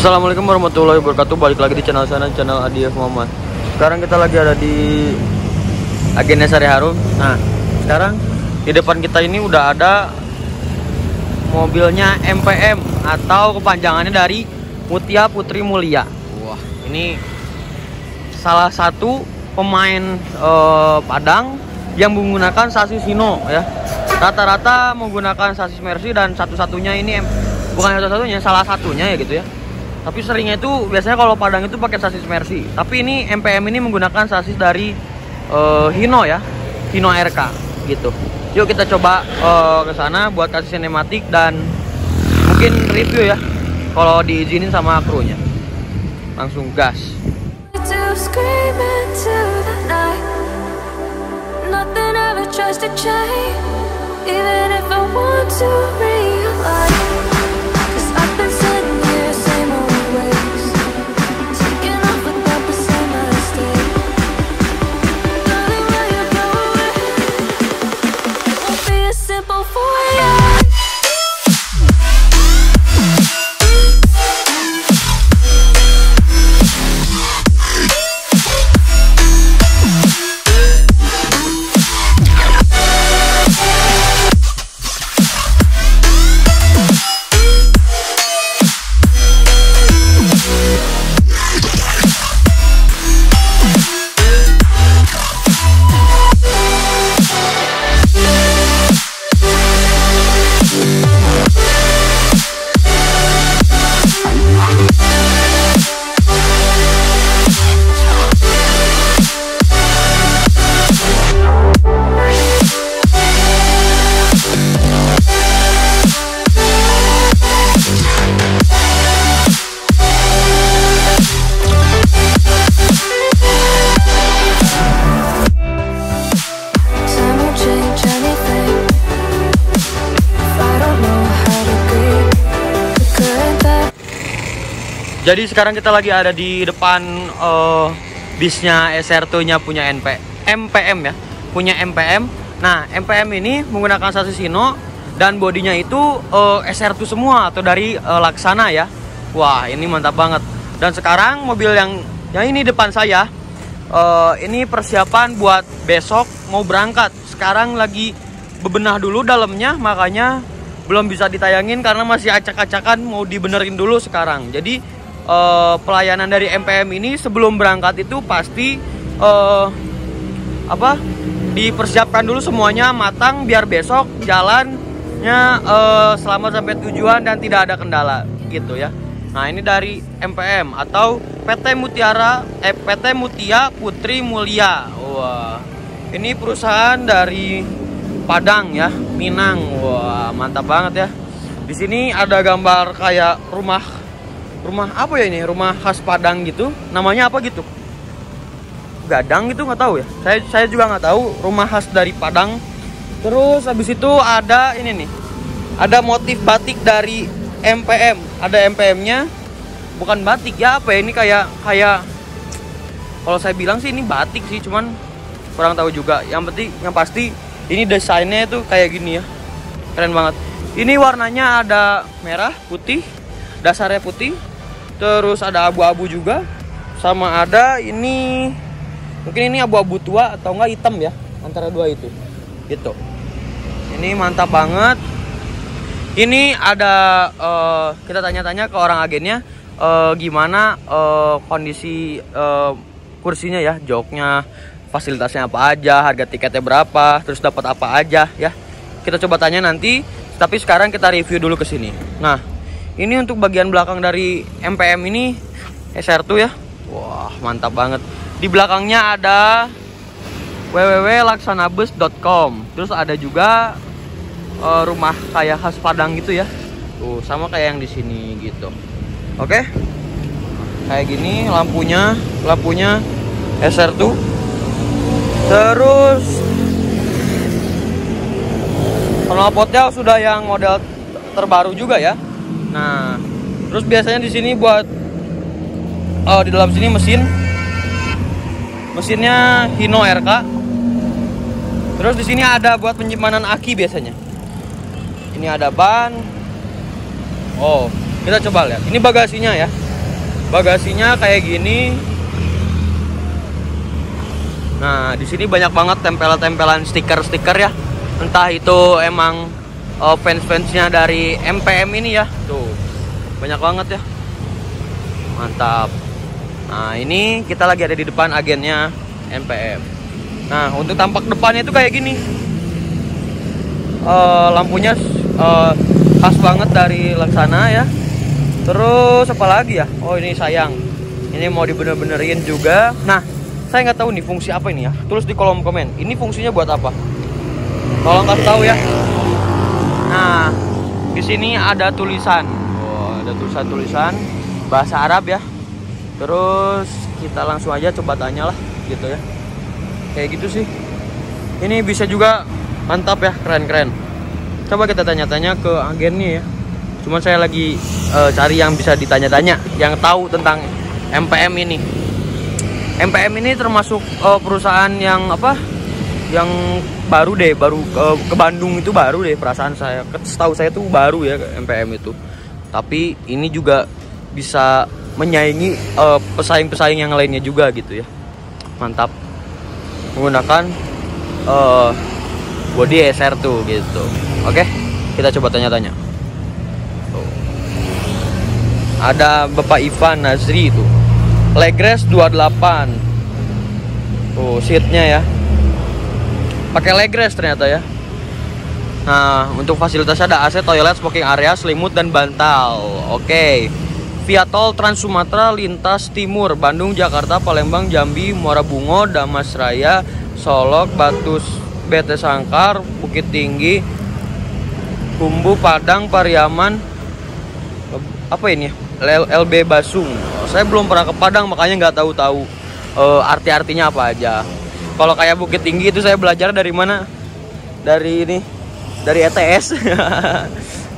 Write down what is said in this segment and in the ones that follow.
Assalamualaikum warahmatullahi wabarakatuh. Balik lagi di channel ADF Muhammad. Sekarang kita lagi ada di Agen Sari Harum. Nah, sekarang di depan kita ini udah ada mobilnya MPM atau kepanjangannya dari Mutia Putri Mulia. Wah, ini salah satu pemain Padang yang menggunakan sasis Hino ya. Rata-rata menggunakan sasis Mercy dan satu-satunya ini bukan satu-satunya, salah satunya ya gitu ya. Tapi seringnya itu biasanya kalau Padang itu pakai sasis Mercy. Tapi ini MPM ini menggunakan sasis dari Hino ya, Hino RK gitu. Yuk kita coba ke sana buat kasih sinematik dan mungkin review ya, kalau diizinin sama krunya. Langsung gas. Jadi sekarang kita lagi ada di depan bisnya SR2 nya punya MPM ya, punya MPM. Nah, MPM ini menggunakan sasis Hino dan bodinya itu SR2 semua atau dari Laksana ya. Wah, ini mantap banget. Dan sekarang mobil yang ini depan saya ini persiapan buat besok mau berangkat. Sekarang lagi bebenah dulu dalamnya, makanya belum bisa ditayangin karena masih acak-acakan, mau dibenerin dulu sekarang. Jadi pelayanan dari MPM ini sebelum berangkat itu pasti dipersiapkan dulu semuanya matang biar besok jalannya selamat sampai tujuan dan tidak ada kendala gitu ya. Nah, ini dari MPM atau PT Mutia Putri Mulia. Wah, ini perusahaan dari Padang ya, Minang. Wah, mantap banget ya. Di sini ada gambar kayak rumah apa ya ini? Rumah khas Padang gitu. Namanya apa gitu? Gadang gitu, nggak tahu ya. Saya juga nggak tahu. Rumah khas dari Padang. Terus habis itu ada ini nih. Ada motif batik dari MPM. Ada MPM-nya. Bukan batik ya, apa ya? Ini kayak kalau saya bilang sih ini batik sih, cuman kurang tahu juga. Yang pasti ini desainnya tuh kayak gini ya. Keren banget. Ini warnanya ada merah, putih, dasarnya putih. Terus ada abu-abu juga. Sama ada ini, mungkin ini abu-abu tua atau enggak hitam ya, antara dua itu gitu. Ini mantap banget. Ini ada kita tanya-tanya ke orang agennya gimana kondisi kursinya ya, joknya, fasilitasnya apa aja, harga tiketnya berapa, terus dapat apa aja ya. Kita coba tanya nanti, tapi sekarang kita review dulu ke sini. Nah, ini untuk bagian belakang dari MPM ini SR2 ya. Wah, mantap banget. Di belakangnya ada www.laksanabus.com. Terus ada juga rumah kayak khas Padang gitu ya. Tuh, sama kayak yang di sini gitu. Oke. Kayak gini lampunya SR2. Terus knalpotnya sudah yang model terbaru juga ya. Nah, terus biasanya di sini buat di dalam sini mesinnya Hino RK. Terus di sini ada buat penyimpanan aki biasanya. Ini ada ban. Oh, kita coba lihat. Ini bagasinya ya. Bagasinya kayak gini. Nah, di sini banyak banget tempelan-tempelan stiker-stiker ya. Entah itu emang fans-fansnya dari MPM ini ya. Tuh, banyak banget ya. Mantap. Nah, ini kita lagi ada di depan agennya MPM. Nah, untuk tampak depannya itu kayak gini. Lampunya khas banget dari Laksana ya. Terus apa lagi ya? Oh, ini sayang. Ini mau dibener-benerin juga. Nah, saya nggak tahu nih fungsi apa ini ya. Tulis di kolom komen. Ini fungsinya buat apa? Tolong kasih tahu ya. Nah, di sini ada tulisan. Oh, ada tulisan bahasa Arab ya. Terus kita langsung aja coba tanya lah, gitu ya. Kayak gitu sih. Ini bisa juga mantap ya, keren-keren. Coba kita tanya-tanya ke agennya ya. Cuman saya lagi cari yang bisa ditanya-tanya, yang tahu tentang MPM ini. MPM ini termasuk perusahaan yang apa? Yang baru deh, baru ke Bandung itu baru deh perasaan saya. Setahu saya tuh baru ya MPM itu. Tapi ini juga bisa menyaingi pesaing-pesaing yang lainnya juga gitu ya. Mantap. Menggunakan body SR tuh gitu. Oke, kita coba tanya-tanya. Ada Bapak Ivan Nazri itu. Legress 28. Tuh seatnya ya. Pakai legress ternyata ya. Nah, untuk fasilitasnya ada AC, toilet, smoking area, selimut dan bantal. Oke. Via tol Trans Sumatera lintas timur, Bandung, Jakarta, Palembang, Jambi, Muara Bungo, Damas Raya, Solok, Batu BT Sangkar, Bukit Tinggi, Kumbu, Padang, Pariaman. Apa ini? LB Basung. Saya belum pernah ke Padang makanya nggak tahu arti-artinya apa aja. Kalau kayak Bukit Tinggi itu saya belajar dari mana? Dari ini, dari ETS.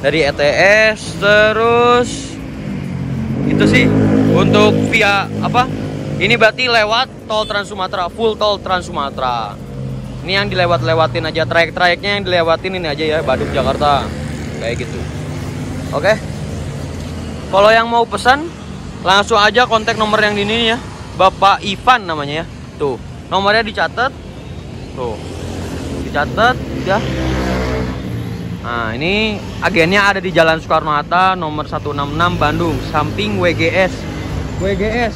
Dari ETS. Terus itu sih untuk via apa? Ini berarti lewat tol Trans Sumatera, full tol Trans Sumatera. Ini yang dilewat-lewatin aja, trayek-trayeknya yang dilewatin ini aja ya, Bandung Jakarta. Kayak gitu. Oke. Kalau yang mau pesan langsung aja kontak nomor yang ini ya. Bapak Ivan namanya ya. Tuh, nomornya dicatat. Tuh. Dicatat ya. Nah, ini agennya ada di Jalan Soekarno-Hatta nomor 166 Bandung, samping WGS. WGS.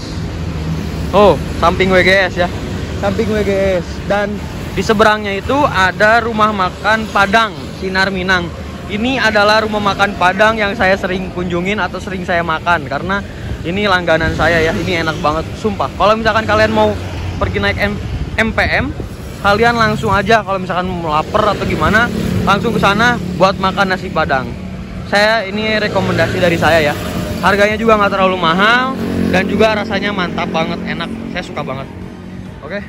Oh, samping WGS ya. Samping WGS. Dan di seberangnya itu ada rumah makan Padang Sinar Minang. Ini adalah rumah makan Padang yang saya sering kunjungin atau sering saya makan karena ini langganan saya ya. Ini enak banget, sumpah. Kalau misalkan kalian mau pergi naik MPM, kalian langsung aja kalau misalkan mau lapar atau gimana, langsung ke sana buat makan nasi Padang. Saya ini rekomendasi dari saya ya. Harganya juga nggak terlalu mahal dan juga rasanya mantap banget, enak. Saya suka banget. Oke.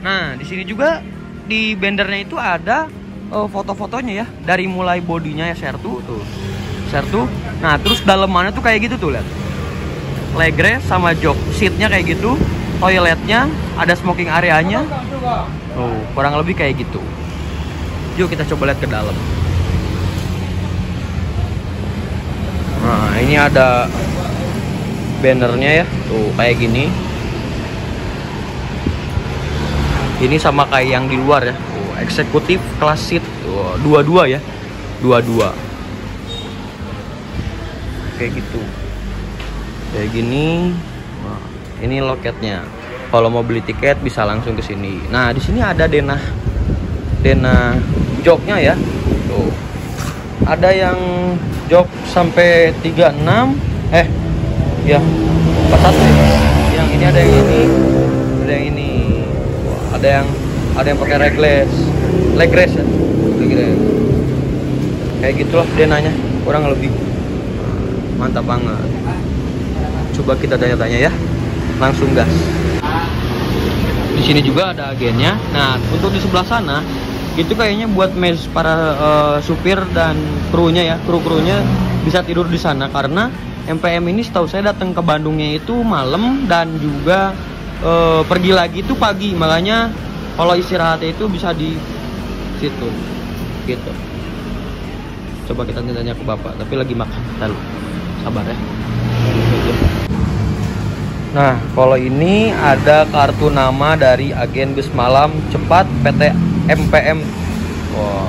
Nah, di sini juga di bendernya itu ada foto-fotonya ya, dari mulai bodinya ya Sertu tuh. Sertu. Nah, terus dalemannya tuh kayak gitu tuh, lihat. Legress sama jok seatnya kayak gitu, toiletnya ada smoking areanya. Oh, kurang lebih kayak gitu. Yuk kita coba lihat ke dalam. Nah, ini ada bannernya ya, tuh kayak gini. Ini sama kayak yang di luar ya. Eksekutif kelas seat 22 ya, 22 kayak gitu, kayak gini. Nah, ini loketnya. Kalau mau beli tiket bisa langsung ke sini. Nah, di sini ada denah joknya ya. Tuh, ada yang jok sampai 36 ya 41 ya. Yang ini ada yang ini, ada yang ini. Ada yang pakai legress ya, kayak gitulah denanya, kurang lebih mantap banget. Coba kita tanya-tanya ya, langsung gas. Di sini juga ada agennya. Nah, untuk di sebelah sana itu kayaknya buat mes para supir dan krunya ya, kru-krunya bisa tidur di sana karena MPM ini setahu saya datang ke Bandungnya itu malam dan juga pergi lagi itu pagi, makanya kalau istirahatnya itu bisa di situ gitu. Coba kita tanya ke bapak, tapi lagi makan, lalu sabar ya. Nah, kalau ini ada kartu nama dari agen bus malam cepat PT MPM. Wah,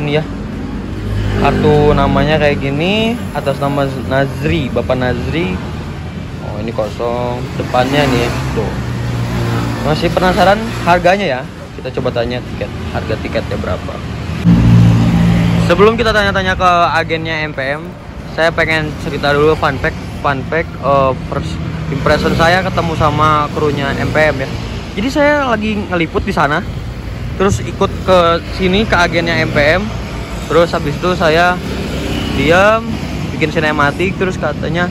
ini ya. Kartu namanya kayak gini, atas nama Nazri, Bapak Nazri. Oh, ini kosong. Depannya nih, tuh. Masih penasaran harganya ya? Kita coba tanya harga tiketnya berapa. Sebelum kita tanya-tanya ke agennya MPM, saya pengen cerita dulu fun fact impression saya ketemu sama krunya MPM ya. Jadi saya lagi ngeliput di sana, terus ikut ke sini ke agennya MPM. Terus habis itu saya diam, bikin sinematik, terus katanya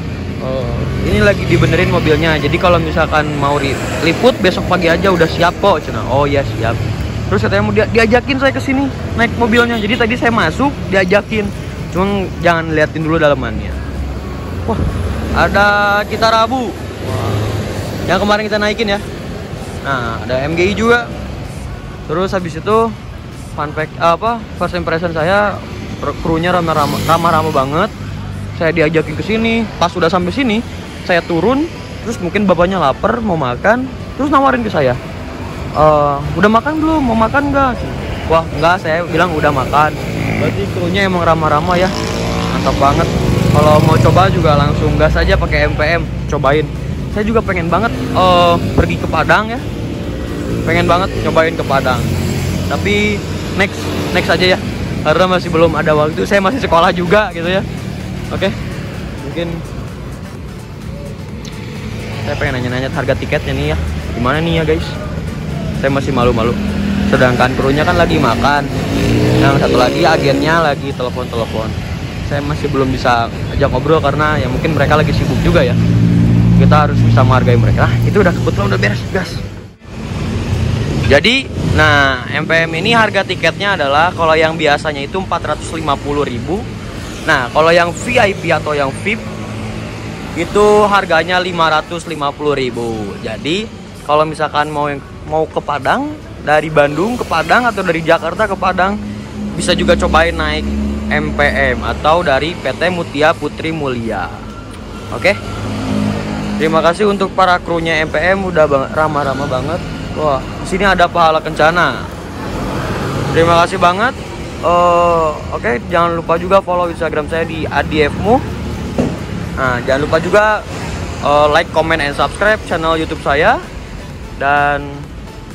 ini lagi dibenerin mobilnya. Jadi kalau misalkan mau liput besok pagi aja udah siap kok. Cina, oh ya siap. Terus katanya mau diajakin saya ke sini naik mobilnya. Jadi tadi saya masuk diajakin, cuman jangan liatin dulu dalamannya. Wah, ada kita Rabu. Wah, yang kemarin kita naikin ya. Nah, ada MGI juga. Terus habis itu fun fact first impression saya, krunya ramah-ramah banget. Saya diajakin ke sini, pas udah sampai sini saya turun, terus mungkin bapaknya lapar mau makan, terus nawarin ke saya, udah makan belum, mau makan nggak? Wah enggak, saya bilang udah makan. Berarti krunya emang ramah-ramah ya, mantap banget. Kalau mau coba juga langsung gas aja pakai MPM, cobain. Saya juga pengen banget pergi ke Padang ya, pengen banget nyobain ke Padang. Tapi next aja ya, karena masih belum ada waktu. Saya masih sekolah juga gitu ya. Oke, mungkin saya pengen nanya-nanya harga tiketnya nih ya, gimana nih ya guys. Saya masih malu-malu, sedangkan krunya kan lagi makan, yang satu lagi agennya lagi telepon. Saya masih belum bisa ajak ngobrol karena ya mungkin mereka lagi sibuk juga ya. Kita harus bisa menghargai mereka. Itu udah kebetulan udah beres, gas. Jadi, nah MPM ini harga tiketnya adalah kalau yang biasanya itu 450.000. Nah, kalau yang VIP atau yang VIP itu harganya 550.000. Jadi, kalau misalkan mau ke Padang, dari Bandung ke Padang atau dari Jakarta ke Padang, bisa juga cobain naik MPM atau dari PT Mutia Putri Mulia. Oke. Terima kasih untuk para krunya MPM, udah ramah-ramah banget. Wah, di sini ada pahala kencana. Terima kasih banget. Oke, jangan lupa juga follow Instagram saya di @adifmu. Nah, jangan lupa juga like, comment, and subscribe channel YouTube saya, dan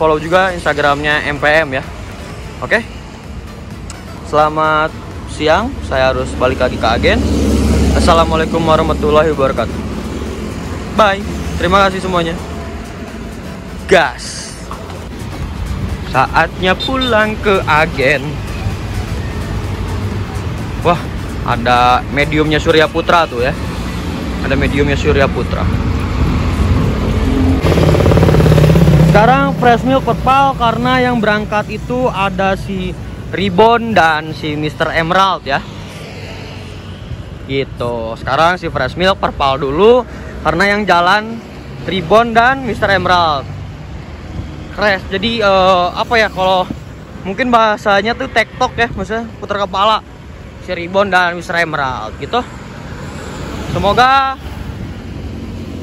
follow juga Instagramnya MPM ya. Oke. Selamat siang, saya harus balik lagi ke agen. Assalamualaikum warahmatullahi wabarakatuh. Bye. Terima kasih semuanya. Gas. Saatnya pulang ke agen. Wah, ada mediumnya Surya Putra tuh ya. Ada mediumnya Surya Putra. Sekarang fresh milk perpal karena yang berangkat itu ada si Ribbon dan si Mr. Emerald ya. Gitu. Sekarang si fresh milk perpal dulu karena yang jalan Ribbon dan Mr. Emerald. Crash. Jadi apa ya, kalau mungkin bahasanya tuh tektok ya, maksudnya putar kepala. Si Ribbon dan Mr. Emerald gitu. Semoga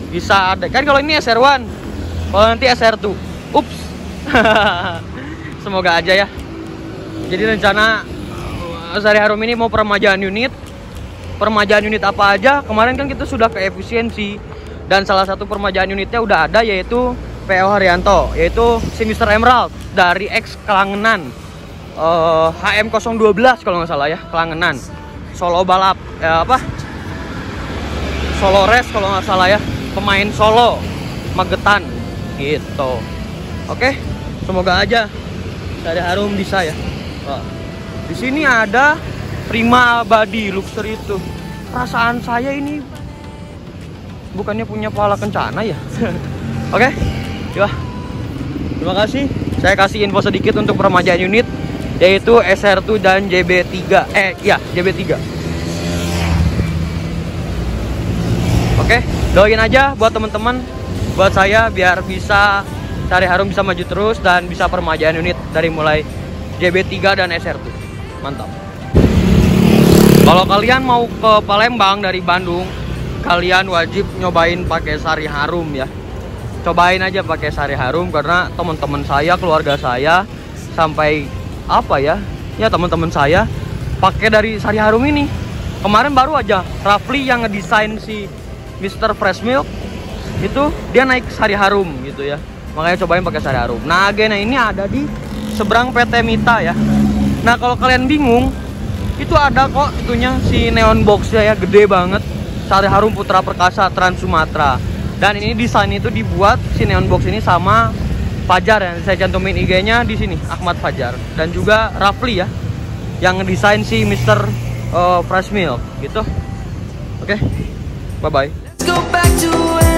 bisa ada. Kan kalau ini SR1, kalau nanti SR2. Ups. Semoga aja ya. Jadi rencana Sari Harum ini mau peremajaan unit. Peremajaan unit apa aja? Kemarin kan kita sudah ke efisiensi, dan salah satu peremajaan unitnya udah ada, yaitu PO Haryanto, yaitu si Mr. Emerald dari X Kelangenan. HM012 kalau nggak salah ya, Kelangenan. Solo balap Solo race kalau nggak salah ya, pemain Solo Magetan gitu. Oke, semoga aja Sari Harum bisa ya. Di sini ada Prima Abadi Luxury itu. Perasaan saya ini bukannya punya pahala kencana ya. Oke, ya. Terima kasih. Saya kasih info sedikit untuk peremajaan unit, yaitu SR2 dan JB3. JB3. Oke, doain aja buat teman-teman, buat saya biar bisa Sari Harum bisa maju terus dan bisa peremajaan unit dari mulai JB3 dan SR2. Mantap. Kalau kalian mau ke Palembang dari Bandung, kalian wajib nyobain pakai Sari Harum ya. cobain aja pakai Sari Harum, karena teman-teman saya, keluarga saya, sampai apa ya, teman-teman saya pakai dari Sari Harum ini. Kemarin baru aja Rafli yang ngedesain si Mr. Fresh Milk itu, dia naik Sari Harum gitu ya. Makanya cobain pakai Sari Harum. Nah, agennya ini ada di seberang PT Mita ya. Nah, kalau kalian bingung, itu ada kok itunya, si neon boxnya ya, gede banget. Sari Harum Putra Perkasa Trans Sumatera. Dan ini desain itu dibuat si neon box ini sama Fajar ya. Saya cantumin IG-nya di sini, Ahmad Fajar, dan juga Rafli ya, yang ngedesain si Mr. Fresh Milk gitu. Oke. Bye bye.